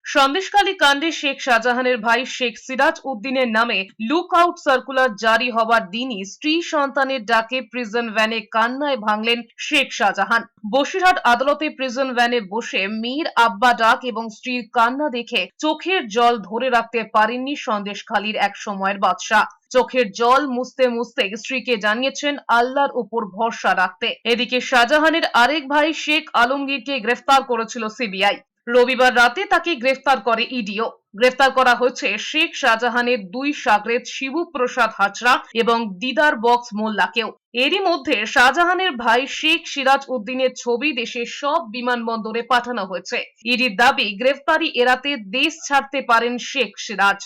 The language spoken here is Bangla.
সন্দেশখালী কাণ্ডে শেখ শাহজাহানের ভাই শেখ সিরাজ উদ্দিনের নামে লুক আউট সার্কুলার জারি হওয়ার দিনই স্ত্রী সন্তানের ডাকে প্রিজন ভ্যানে কান্নায় ভাঙলেন শেখ শাহজাহান। বসিরহাট আদালতে প্রিজন ভ্যানে বসে মেয়ের আব্বা ডাক এবং স্ত্রীর কান্না দেখে চোখের জল ধরে রাখতে পারেননি সন্দেশখালীর এক সময়ের বাদশা। চোখের জল মুছতে মুছতে স্ত্রীকে জানিয়েছেন আল্লাহর উপর ভরসা রাখতে। এদিকে শাহজাহানের আরেক ভাই শেখ আলমগীরকে গ্রেফতার করেছিল সিবিআই। রবিবার রাতে তাকে গ্রেফতার করে ইডিও। গ্রেফতার করা হয়েছে শেখ শাহজাহানের দুই শাগরেদ শিবু প্রসাদ হাজরা এবং দিদার বক্স মোল্লাকেও। এরই মধ্যে শাহজাহানের ভাই শেখ সিরাজ উদ্দিনের ছবি দেশের সব বিমানবন্দরে পাঠানো হয়েছে। ইডির দাবি গ্রেফতারি এড়াতে দেশ ছাড়তে পারেন শেখ সিরাজ।